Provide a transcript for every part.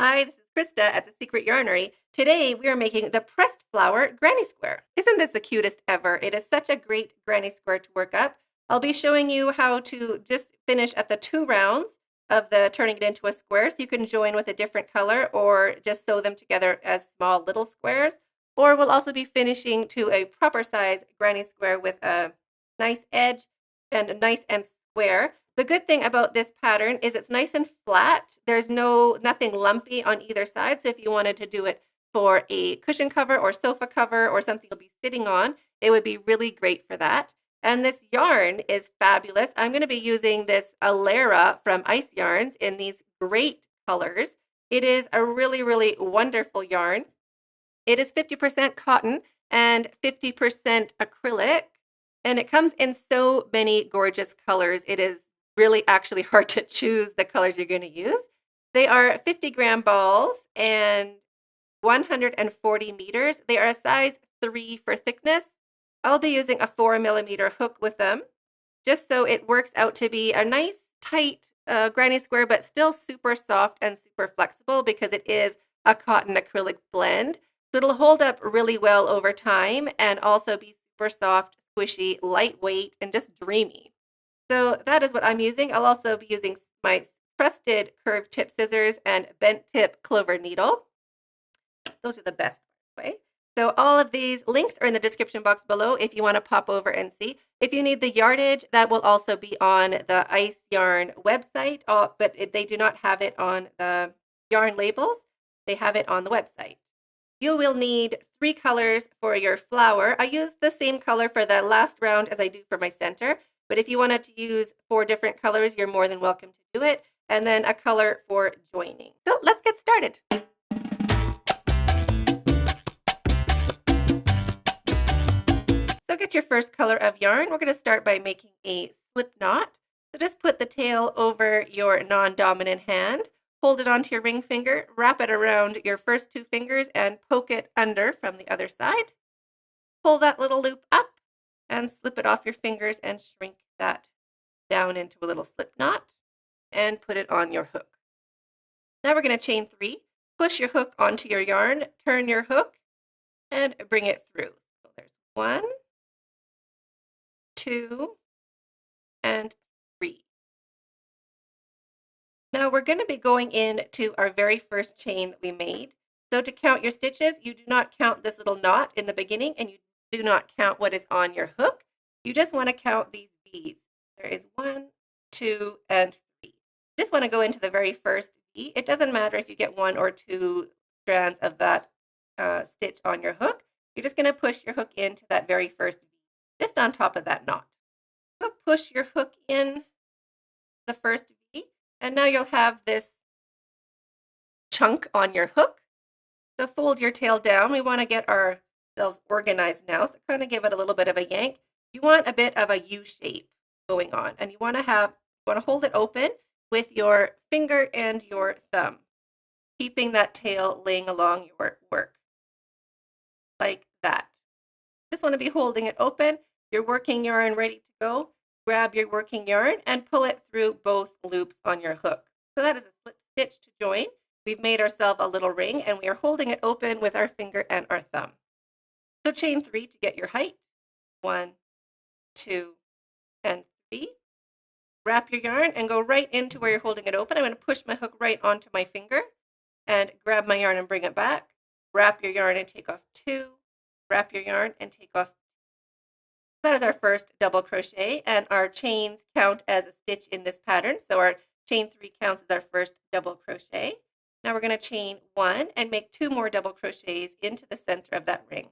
Hi, this is Krista at the Secret Yarnery. Today we are making the pressed flower granny square. Isn't this the cutest ever? It is such a great granny square to work up. I'll be showing you how to just finish at the 2 rounds of the turning it into a square, so you can join with a different color or just sew them together as small little squares. Or we'll also be finishing to a proper size granny square with a nice edge and nice and square. The good thing about this pattern is it's nice and flat. There's nothing lumpy on either side. So if you wanted to do it for a cushion cover or sofa cover or something you'll be sitting on, it would be really great for that. And this yarn is fabulous. I'm going to be using this Alera from Ice Yarns in these great colors. It is a really, really wonderful yarn. It is 50% cotton and 50% acrylic. And it comes in so many gorgeous colors. It is really actually hard to choose the colors you're going to use. They are 50-gram balls and 140 meters. They are a size 3 for thickness. I'll be using a 4mm hook with them, just so it works out to be a nice, tight granny square, but still super soft and super flexible because it is a cotton acrylic blend. So it'll hold up really well over time and also be super soft, squishy, lightweight, and just dreamy. So that is what I'm using. I'll also be using my trusted curved tip scissors and bent tip clover needle. Those are the best way. So all of these links are in the description box below if you want to pop over and see. If you need the yardage, that will also be on the Ice Yarn website, but they do not have it on the yarn labels. They have it on the website. You will need 3 colors for your flower. I used the same color for the last round as I do for my center. But if you wanted to use 4 different colors, you're more than welcome to do it. And then a color for joining. So let's get started. So get your first color of yarn. We're going to start by making a slip knot. So just put the tail over your non-dominant hand. Hold it onto your ring finger. Wrap it around your first 2 fingers and poke it under from the other side. Pull that little loop up and slip it off your fingers and shrink that down into a little slip knot and put it on your hook. Now we're going to chain 3. Push your hook onto your yarn, turn your hook, and bring it through. So there's 1, 2, and 3. Now we're going to be going into our very first chain that we made. So to count your stitches, you do not count this little knot in the beginning, and you do not count what is on your hook. You just want to count these beads. There is 1, 2, and 3. You just want to go into the very first V. It doesn't matter if you get 1 or 2 strands of that stitch on your hook. You're just going to push your hook into that very first V, just on top of that knot. So push your hook in the first V, and now you'll have this chunk on your hook. So fold your tail down. We want to get ourselves organized now, so kind of give it a little bit of a yank. You want a bit of a U shape going on, and you want to hold it open with your finger and your thumb, keeping that tail laying along your work like that. Just want to be holding it open. Your working yarn ready to go. Grab your working yarn and pull it through both loops on your hook. So that is a slip stitch to join. We've made ourselves a little ring, and we are holding it open with our finger and our thumb. So chain 3 to get your height. 1, 2, and 3. Wrap your yarn and go right into where you're holding it open. I'm going to push my hook right onto my finger and grab my yarn and bring it back. Wrap your yarn and take off 2. Wrap your yarn and take off 2. That is our first double crochet, and our chains count as a stitch in this pattern. So our chain 3 counts as our first double crochet. Now we're going to chain 1 and make 2 more double crochets into the center of that ring.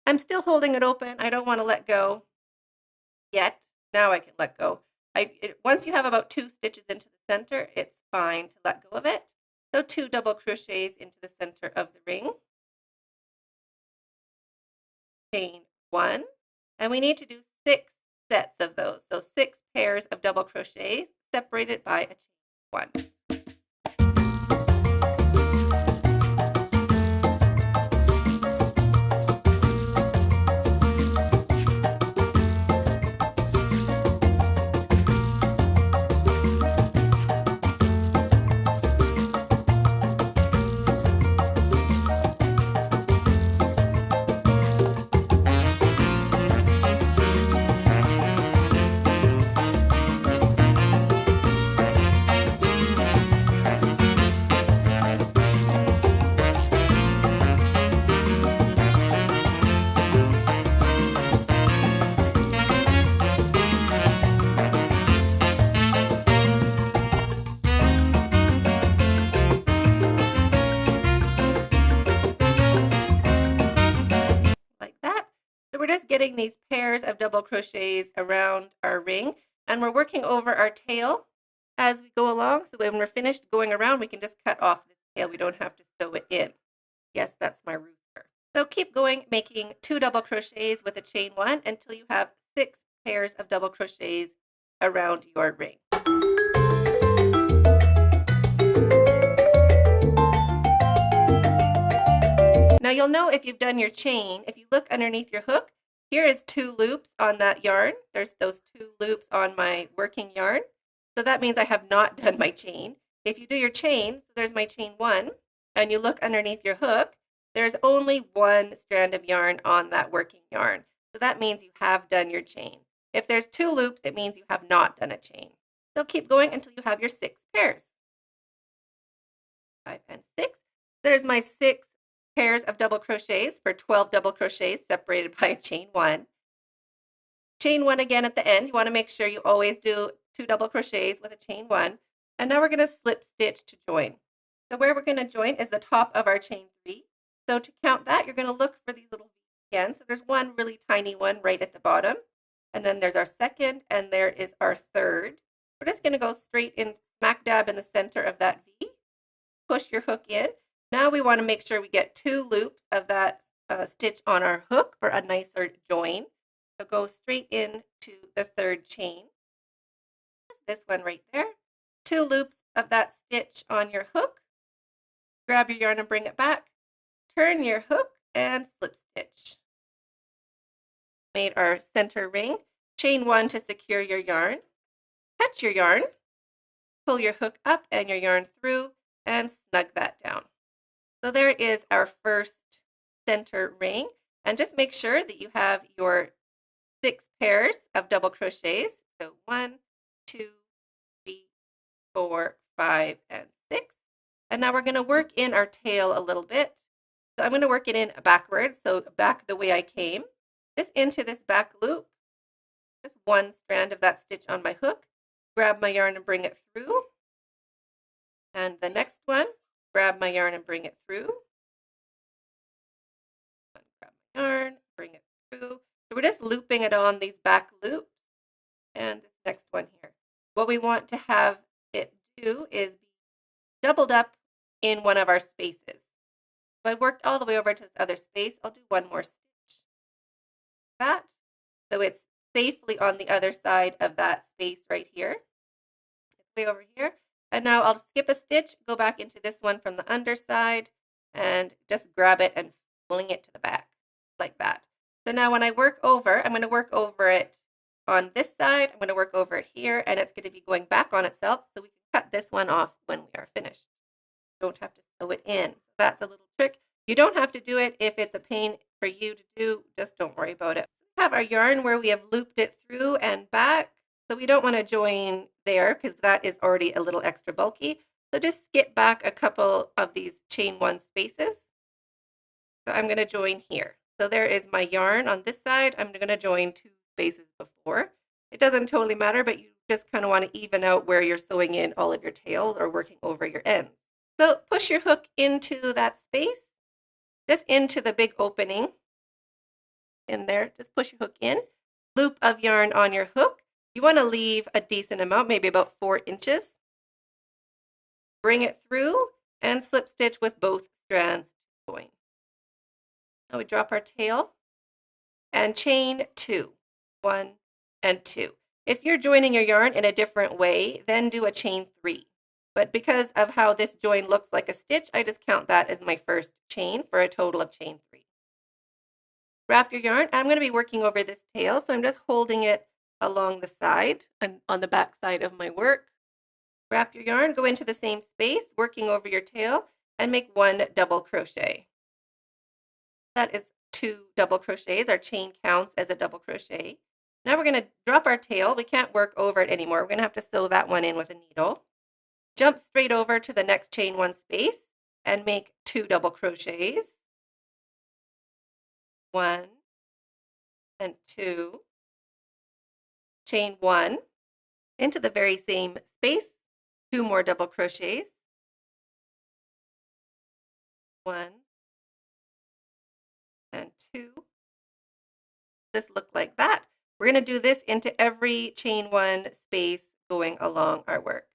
I'm still holding it open. I don't want to let go yet. Now I can let go. Once you have about 2 stitches into the center, it's fine to let go of it. So 2 double crochets into the center of the ring. Chain 1. And we need to do 6 sets of those. So 6 pairs of double crochets separated by a chain 1. getting these pairs of double crochets around our ring, and we're working over our tail as we go along. So when we're finished going around, we can just cut off this tail. We don't have to sew it in. Yes, that's my rooster. So keep going, making 2 double crochets with a chain 1 until you have 6 pairs of double crochets around your ring. Now you'll know if you've done your chain, if you look underneath your hook, here is 2 loops on that yarn. There's those 2 loops on my working yarn. So that means I have not done my chain. If you do your chain, so there's my chain 1, and you look underneath your hook, there's only 1 strand of yarn on that working yarn. So that means you have done your chain. If there's 2 loops, it means you have not done a chain. So keep going until you have your 6 pairs. 5 and 6. There's my 6 pairs of double crochets for 12 double crochets separated by a chain 1. Chain 1 again at the end. You want to make sure you always do 2 double crochets with a chain 1. And now we're going to slip stitch to join. So where we're going to join is the top of our chain 3. So to count that, you're going to look for these little V's again. So there's one really tiny one right at the bottom. And then there's our second, and there is our third. We're just going to go straight in, smack dab in the center of that V. Push your hook in. Now we want to make sure we get 2 loops of that stitch on our hook for a nicer join. So go straight into the 3rd chain. Just this one right there. 2 loops of that stitch on your hook. Grab your yarn and bring it back. Turn your hook and slip stitch. Made our center ring. Chain 1 to secure your yarn. Catch your yarn. Pull your hook up and your yarn through and snug that down. So there is our first center ring, and just make sure that you have your 6 pairs of double crochets. So 1, 2, 3, 4, 5, and 6. And now we're going to work in our tail a little bit. So I'm going to work it in backwards, so back the way I came. Just into this back loop, just 1 strand of that stitch on my hook. Grab my yarn and bring it through. And the next one, grab my yarn and bring it through. Grab my yarn, bring it through. So we're just looping it on these back loops. And this next one here. What we want to have it do is be doubled up in one of our spaces. So I worked all the way over to this other space. I'll do 1 more stitch. That. So it's safely on the other side of that space right here. It's way over here. And now I'll skip a stitch, go back into this one from the underside, and just grab it and fling it to the back, like that. So now when I work over, I'm going to work over it on this side, I'm going to work over it here, and it's going to be going back on itself, so we can cut this one off when we are finished. Don't have to sew it in. So that's a little trick. You don't have to do it if it's a pain for you to do, just don't worry about it. We have our yarn where we have looped it through and back. So we don't want to join there because that is already a little extra bulky. So just skip back a couple of these chain 1 spaces. So I'm going to join here. So there is my yarn on this side. I'm going to join 2 spaces before. It doesn't totally matter, but you just kind of want to even out where you're sewing in all of your tails or working over your ends. So push your hook into that space, just into the big opening in there. Just push your hook in. Loop of yarn on your hook. You want to leave a decent amount, maybe about 4 inches. Bring it through and slip stitch with both strands to join. Now we drop our tail and chain 2, 1 and 2. If you're joining your yarn in a different way, then do a chain 3. But because of how this join looks like a stitch, I just count that as my first chain for a total of chain 3. Wrap your yarn. I'm going to be working over this tail, so I'm just holding it along the side and on the back side of my work. Wrap your yarn, go into the same space, working over your tail, and make 1 double crochet. That is 2 double crochets. Our chain counts as a double crochet. Now we're going to drop our tail. We can't work over it anymore. We're going to have to sew that one in with a needle. Jump straight over to the next chain 1 space and make 2 double crochets. 1 and 2. Chain 1 into the very same space. 2 more double crochets. 1 and 2. this look like that. We're going to do this into every chain one space going along our work.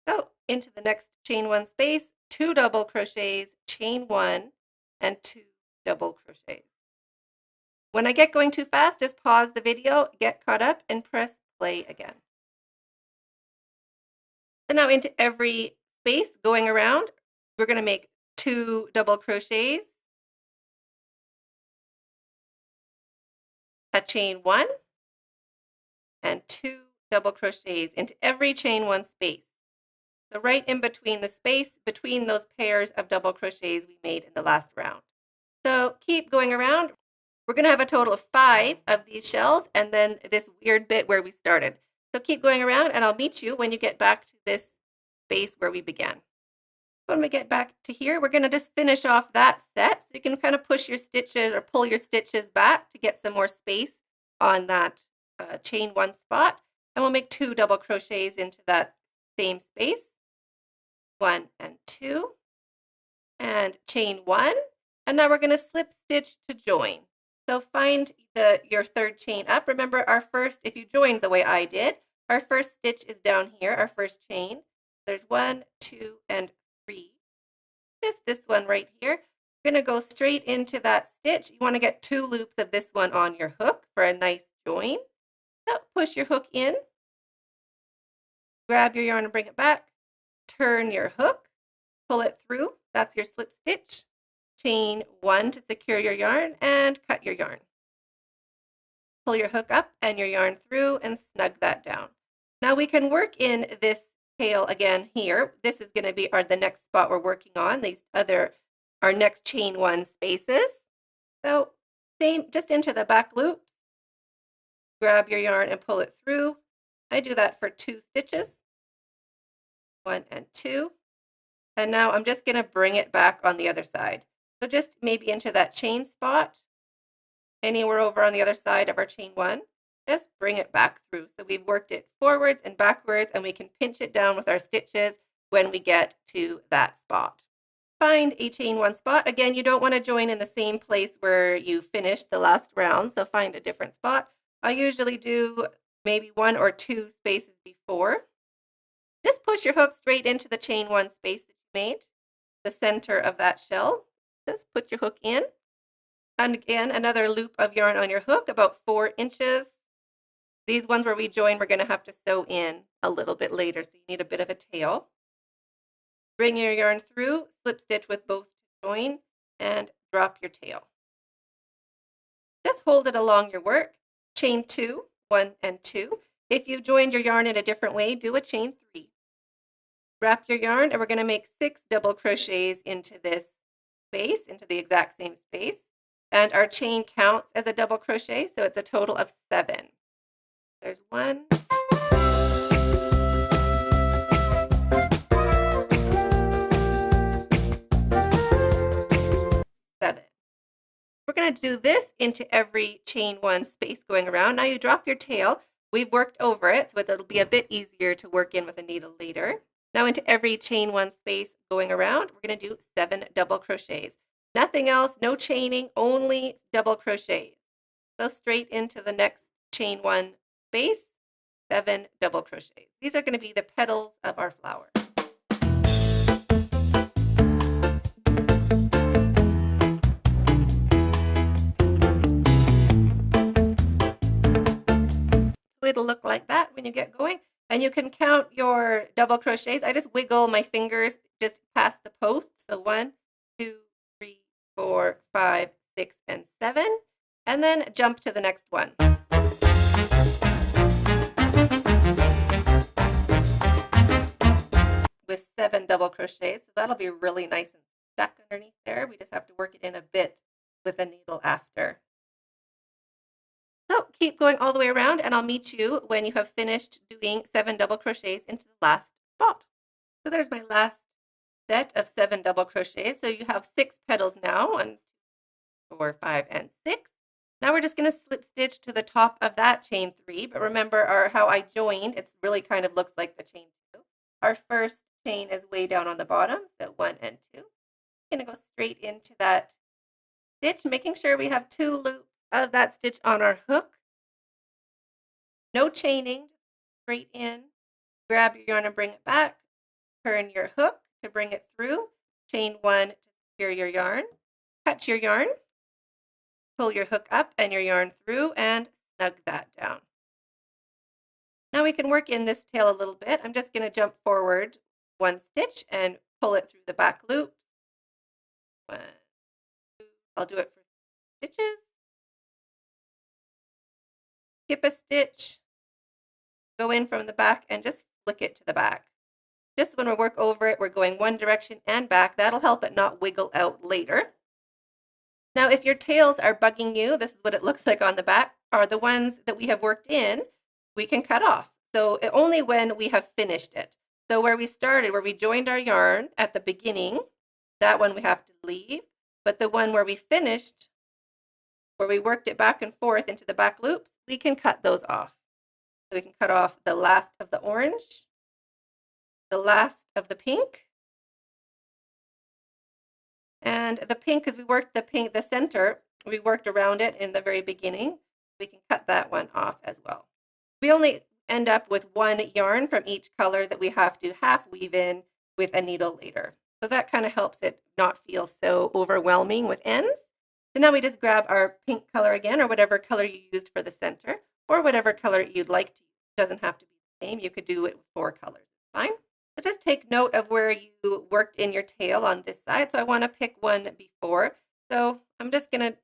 So into the next chain one space, 2 double crochets, chain one, and 2 double crochets. When I get going too fast, just pause the video, get caught up, and press play again. So now into every space going around, we're going to make 2 double crochets, a chain one, and 2 double crochets into every chain one space. So right in between the space between those pairs of double crochets we made in the last round. So keep going around. We're going to have a total of 5 of these shells and then this weird bit where we started. So keep going around and I'll meet you when you get back to this space where we began. When we get back to here, we're going to just finish off that set. So you can kind of push your stitches or pull your stitches back to get some more space on that chain one spot. And we'll make 2 double crochets into that same space. 1 and 2. And chain one. And now we're going to slip stitch to join. So find your third chain up. Remember our first, if you joined the way I did, our first stitch is down here, our first chain. There's 1, 2, and 3. Just this one right here. You're going to go straight into that stitch. You want to get 2 loops of this one on your hook for a nice join. So push your hook in. Grab your yarn and bring it back. Turn your hook. Pull it through. That's your slip stitch. Chain 1 to secure your yarn and cut your yarn. Pull your hook up and your yarn through and snug that down. Now we can work in this tail again here. This is going to be the next spot we're working on. Our next chain one spaces. So same, just into the back loop. Grab your yarn and pull it through. I do that for 2 stitches. 1 and 2. And now I'm just going to bring it back on the other side. So just maybe into that chain spot, anywhere over on the other side of our chain one, just bring it back through. So we've worked it forwards and backwards, and we can pinch it down with our stitches when we get to that spot. Find a chain one spot. Again, you don't want to join in the same place where you finished the last round, so find a different spot. I usually do maybe 1 or 2 spaces before. Just push your hook straight into the chain one space that you made, the center of that shell. Just put your hook in. And again, another loop of yarn on your hook, about 4 inches. These ones where we join, we're going to have to sew in a little bit later, so you need a bit of a tail. Bring your yarn through, slip stitch with both to join, and drop your tail. Just hold it along your work. Chain 2, 1 and 2. If you joined your yarn in a different way, do a chain 3. Wrap your yarn, and we're going to make 6 double crochets into this space, into the exact same space. And our chain counts as a double crochet, so it's a total of 7. There's 1. 7. We're going to do this into every chain one space going around. Now you drop your tail. We've worked over it, so it'll be a bit easier to work in with a needle later. Now into every chain one space going around, we're going to do 7 double crochets. Nothing else, no chaining, only double crochets. So straight into the next chain one space, 7 double crochets. These are going to be the petals of our flower. So it'll look like that when you get going. And you can count your double crochets. I just wiggle my fingers just past the posts. So 1, 2, 3, 4, 5, 6, and 7. And then jump to the next one. With 7 double crochets. So that'll be really nice and stuck underneath there. We just have to work it in a bit with a needle after. So keep going all the way around, and I'll meet you when you have finished doing 7 double crochets into the last spot. So there's my last set of 7 double crochets. So you have 6 petals now, 1, 4, 5, and 6. Now we're just going to slip stitch to the top of that chain 3. But remember how I joined, it really kind of looks like the chain 2. Our first chain is way down on the bottom, so 1 and 2. I'm going to go straight into that stitch, making sure we have 2 loops of that stitch on our hook. No chaining, straight in. Grab your yarn and bring it back. Turn your hook to bring it through. Chain 1 to secure your yarn. Cut your yarn. Pull your hook up and your yarn through and snug that down. Now we can work in this tail a little bit. I'm just going to jump forward 1 stitch and pull it through the back loop. 1, 2, I'll do it for stitches. Skip a stitch, go in from the back and just flick it to the back. Just when we work over it, we're going one direction and back. That'll help it not wiggle out later. Now, if your tails are bugging you, this is what it looks like on the back, are the ones that we have worked in, we can cut off. So only when we have finished it. So where we started, where we joined our yarn at the beginning, that one we have to leave. But the one where we finished, where we worked it back and forth into the back loops, we can cut those off. So we can cut off the last of the orange, the last of the pink, and the pink, because we worked the center, we worked around it in the very beginning. We can cut that one off as well. We only end up with 1 yarn from each color that we have to half weave in with a needle later. So that kind of helps it not feel so overwhelming with ends. So now we just grab our pink color again, or whatever color you used for the center, or whatever color you'd like to use. It doesn't have to be the same. You could do it with 4 colors. It's fine. So just take note of where you worked in your tail on this side. So I want to pick one before. So I'm just going to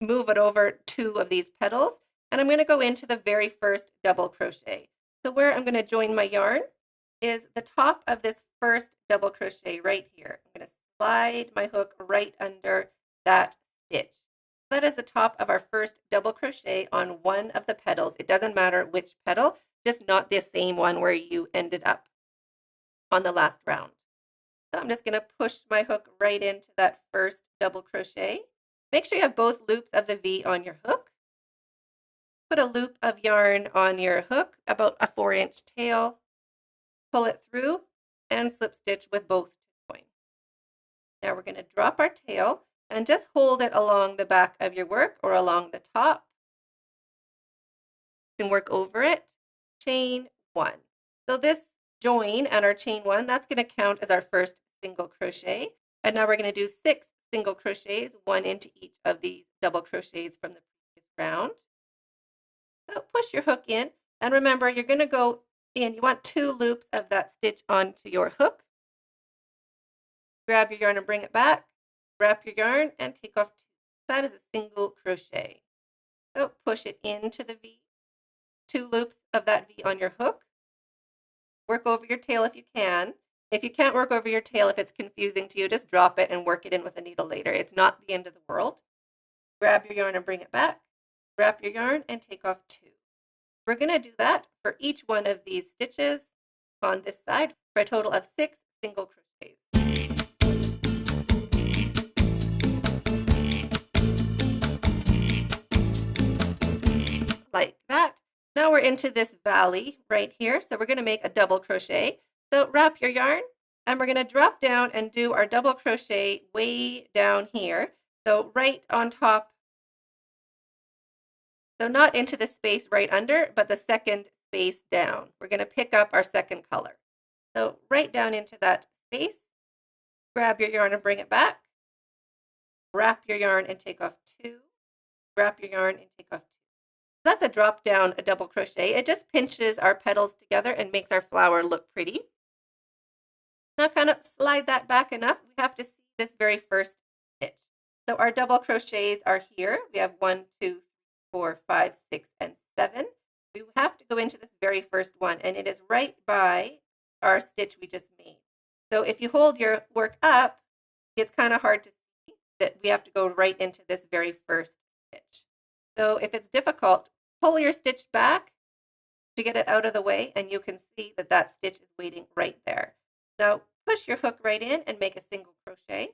move it over 2 of these petals, and I'm going to go into the very first double crochet. So where I'm going to join my yarn is the top of this first double crochet right here. I'm going to slide my hook right under that stitch. That is the top of our first double crochet on one of the petals. It doesn't matter which petal, just not the same one where you ended up on the last round. So I'm just going to push my hook right into that first double crochet. Make sure you have both loops of the V on your hook. Put a loop of yarn on your hook, about a 4-inch tail. Pull it through and slip stitch with both to join. Now we're going to drop our tail and just hold it along the back of your work or along the top. You can work over it. Chain 1. So this join and our chain 1, that's going to count as our first single crochet. And now we're going to do 6 single crochets, 1 into each of these double crochets from the previous round. So push your hook in, and remember, you're going to go in. You want 2 loops of that stitch onto your hook. Grab your yarn and bring it back. Wrap your yarn and take off 2. That is a single crochet. So push it into the V. 2 loops of that V on your hook. Work over your tail if you can. If you can't work over your tail, if it's confusing to you, just drop it and work it in with a needle later. It's not the end of the world. Grab your yarn and bring it back. Wrap your yarn and take off 2. We're going to do that for each one of these stitches on this side for a total of 6 single crochets. Like that. Now we're into this valley right here. So we're going to make a double crochet. So wrap your yarn, and we're going to drop down and do our double crochet way down here. So right on top. So not into the space right under, but the second space down. We're going to pick up our second color. So right down into that space, grab your yarn and bring it back. Wrap your yarn and take off 2. Wrap your yarn and take off 2. That's a drop down, a double crochet. It just pinches our petals together and makes our flower look pretty. Now kind of slide that back enough. We have to see this very first stitch. So our double crochets are here. We have 1, 2, 4, 5, 6, and 7. We have to go into this very first one, and it is right by our stitch we just made. So if you hold your work up, it's kind of hard to see that we have to go right into this very first stitch. So if it's difficult, pull your stitch back to get it out of the way, and you can see that that stitch is waiting right there. Now push your hook right in and make a single crochet,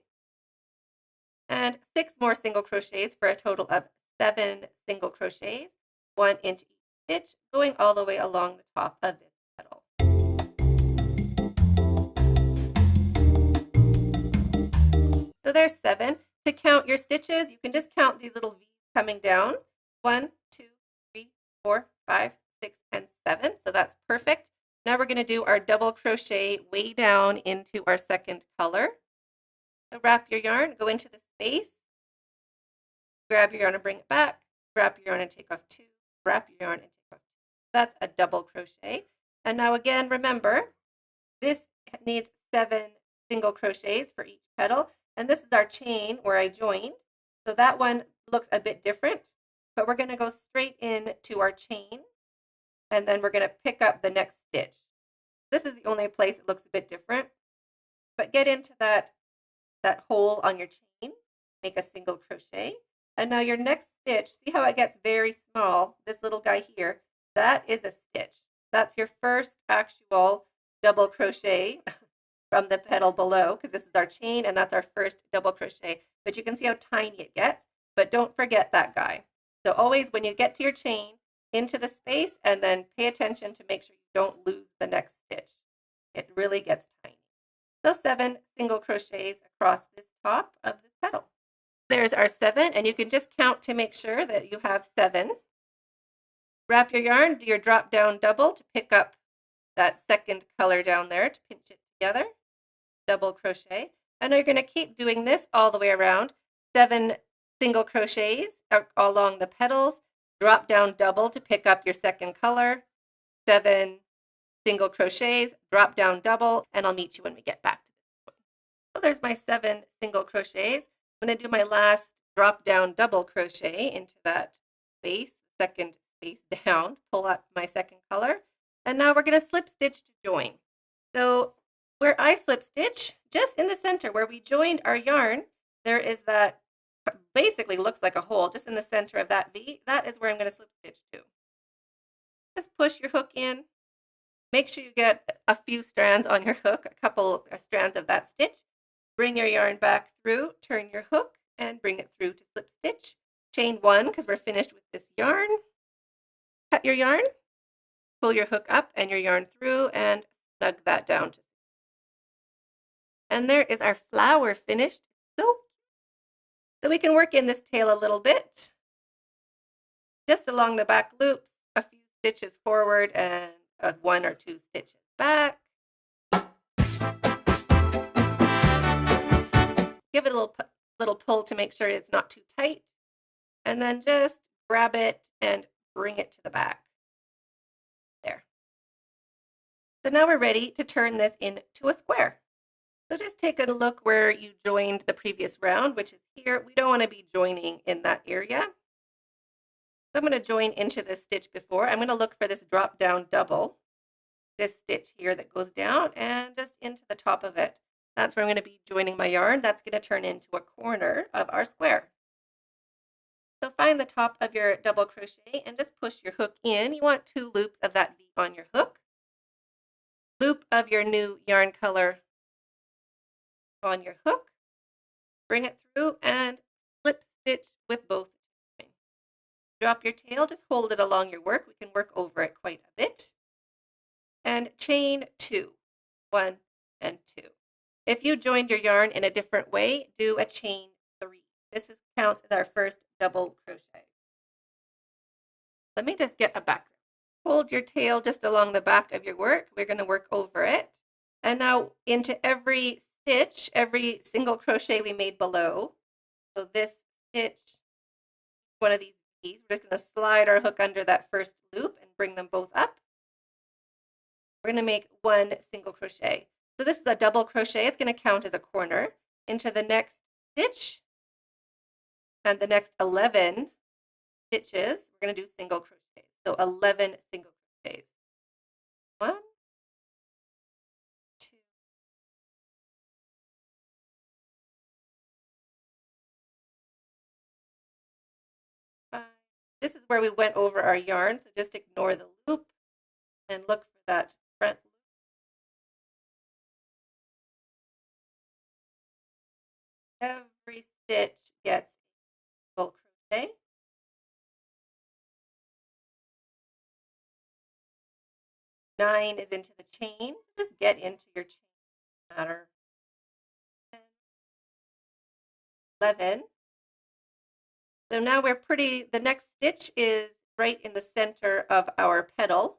and 6 more single crochets for a total of 7 single crochets, 1 into each stitch, going all the way along the top of this petal. So there's 7. To count your stitches, you can just count these little V's coming down. 1, 2, 3, 4, 5, 6, and 7. So that's perfect. Now we're going to do our double crochet way down into our second color. So wrap your yarn, go into the space, grab your yarn and bring it back, wrap your yarn and take off 2, wrap your yarn and take off 2. That's a double crochet. And now again, remember, this needs 7 single crochets for each petal. And this is our chain where I joined. So that one looks a bit different, but we're going to go straight into our chain, and then we're going to pick up the next stitch. This is the only place it looks a bit different, but get into that hole on your chain, make a single crochet, and now your next stitch, see how it gets very small, this little guy here, that is a stitch. That's your first actual double crochet from the petal below, because this is our chain and that's our first double crochet, but you can see how tiny it gets, but don't forget that guy. So always when you get to your chain, into the space, and then pay attention to make sure you don't lose the next stitch. It really gets tiny. So 7 single crochets across this top of this petal. There's our 7, and you can just count to make sure that you have 7. Wrap your yarn, do your drop down double to pick up that second color down there to pinch it together. Double crochet, and now you're going to keep doing this all the way around. 7 single crochets along the petals, drop down double to pick up your second color, 7 single crochets, drop down double, and I'll meet you when we get back to this point. So there's my 7 single crochets. I'm going to do my last drop down double crochet into that space, second space down, pull up my second color, and now we're going to slip stitch to join. So where I slip stitch, just in the center where we joined our yarn, there is that basically looks like a hole just in the center of that V. That is where I'm going to slip stitch to. Just push your hook in. Make sure you get a few strands on your hook, a couple of strands of that stitch. Bring your yarn back through, turn your hook, and bring it through to slip stitch. Chain 1 because we're finished with this yarn. Cut your yarn, pull your hook up and your yarn through, and snug that down. And there is our flower finished. So we can work in this tail a little bit. Just along the back loops, a few stitches forward and 1 or 2 stitches back. Give it a little pull to make sure it's not too tight. And then just grab it and bring it to the back. There. So now we're ready to turn this into a square. So just take a look where you joined the previous round, which is here. We don't want to be joining in that area. So I'm going to join into this stitch before. I'm going to look for this drop down double, this stitch here that goes down and just into the top of it. That's where I'm going to be joining my yarn. That's going to turn into a corner of our square. So find the top of your double crochet and just push your hook in. You want 2 loops of that V on your hook. Loop of your new yarn color on your hook, bring it through and slip stitch with both. Drop your tail, just hold it along your work. We can work over it quite a bit. And chain 2, 1 and 2. If you joined your yarn in a different way, do a chain 3. This counts as our first double crochet. Let me just get a background. Hold your tail just along the back of your work. We're going to work over it. And now into every stitch, every single crochet we made below. So this stitch, one of these V's, we're just going to slide our hook under that first loop and bring them both up. We're going to make 1 single crochet. So this is a double crochet. It's going to count as a corner. Into the next stitch and the next 11 stitches, we're going to do single crochets. So 11 single crochets. 1, 2, 5. This is where we went over our yarn, so just ignore the loop and look for that front loop. Every stitch gets a single crochet. Nine is into the chain. Just get into your chain matter. 11. So now the next stitch is right in the center of our petal.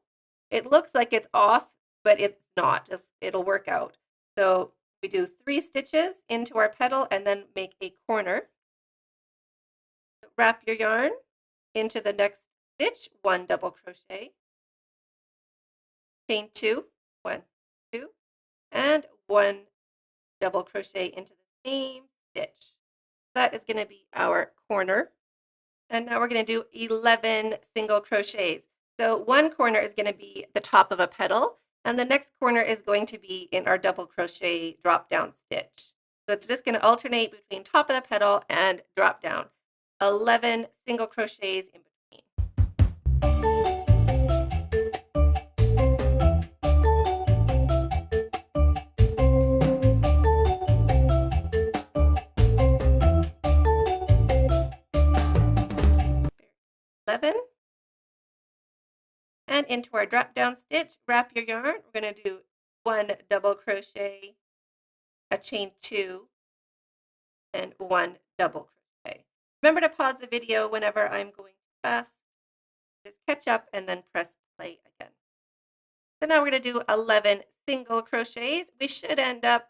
It looks like it's off, but it's not. It'll work out. So we do 3 stitches into our petal and then make a corner. Wrap your yarn into the next stitch, 1 double crochet, chain 2, 1, 2, and 1 double crochet into the same stitch. That is going to be our corner. And now we're going to do 11 single crochets. So one corner is going to be the top of a petal, and the next corner is going to be in our double crochet drop down stitch. So it's just going to alternate between top of the petal and drop down. 11 single crochets in between. 11. And into our drop down stitch, wrap your yarn. We're going to do 1 double crochet, a chain 2, and 1 double crochet. Remember to pause the video whenever I'm going fast. Just catch up and then press play again. So now we're going to do 11 single crochets. We should end up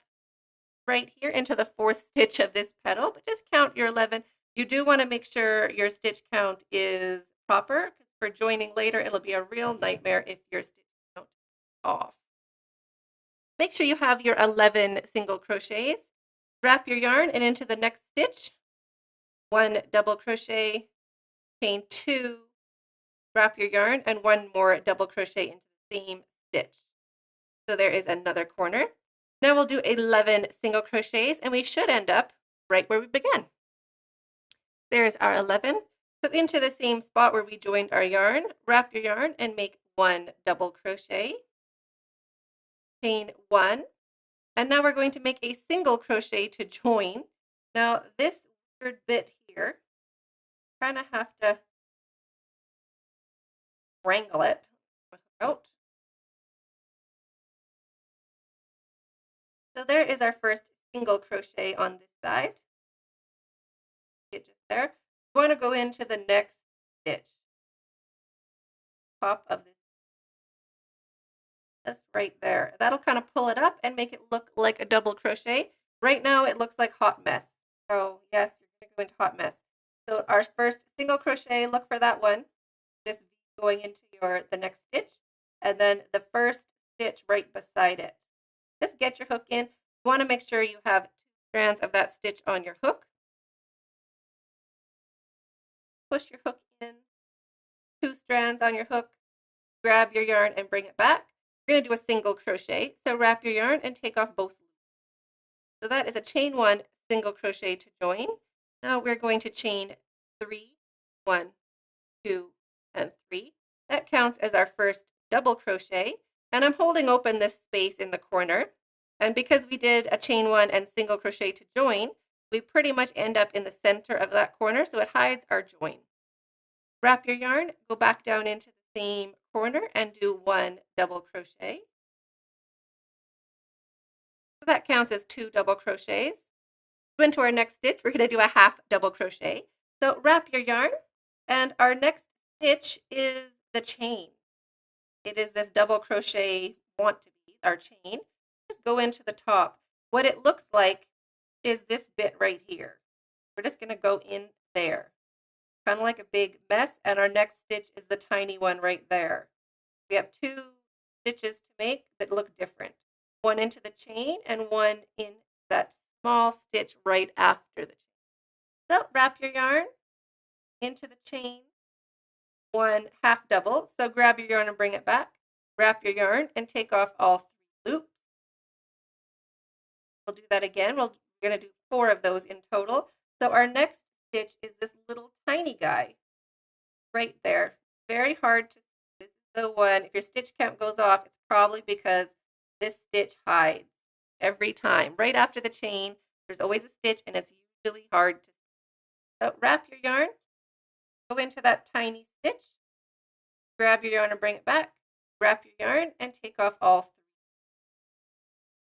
right here into the 4th stitch of this petal, but just count your 11. You do want to make sure your stitch count is proper, because for joining later, it'll be a real nightmare if your stitch count is off. Make sure you have your 11 single crochets. Wrap your yarn and into the next stitch, 1 double crochet, chain 2, wrap your yarn, and 1 more double crochet into the same stitch. So there is another corner. Now we'll do 11 single crochets, and we should end up right where we began. There's our 11. So into the same spot where we joined our yarn, wrap your yarn and make 1 double crochet, chain 1, and now we're going to make a single crochet to join. Now this weird bit here, kind of have to wrangle it out. So there is our first single crochet on this side. Get just there. We want to go into the next stitch. Top of this right there. That'll kind of pull it up and make it look like a double crochet. Right now it looks like hot mess. So yes, you're going to go into hot mess. So our first single crochet, look for that one. Just going into the next stitch, and then the first stitch right beside it. Just get your hook in. You want to make sure you have 2 strands of that stitch on your hook. Push your hook in, 2 strands on your hook, grab your yarn and bring it back. We're going to do a single crochet. So wrap your yarn and take off both loops. So that is a chain 1 single crochet to join. Now we're going to chain 3, 1, 2, and 3. That counts as our first double crochet. And I'm holding open this space in the corner. And because we did a chain 1 and single crochet to join, we pretty much end up in the center of that corner, so it hides our join. Wrap your yarn, go back down into the same corner and do 1 double crochet. So that counts as 2 double crochets. Go into our next stitch, we're going to do a half double crochet. So wrap your yarn, and our next stitch is the chain. It is this double crochet want to be, our chain. Just go into the top. What it looks like is this bit right here. We're just going to go in there. Kind of like a big mess, and our next stitch is the tiny one right there. We have 2 stitches to make that look different. 1 into the chain and 1 in that small stitch right after the chain. So wrap your yarn into the chain, 1 half double. So grab your yarn and bring it back. Wrap your yarn and take off all 3 loops. We'll do that again. We're going to do 4 of those in total. So our next stitch is this little tiny guy right there. Very hard to see. This is the one. If your stitch count goes off, it's probably because this stitch hides every time. Right after the chain, there's always a stitch, and it's usually hard to see. So wrap your yarn, go into that tiny stitch, grab your yarn and bring it back, wrap your yarn and take off all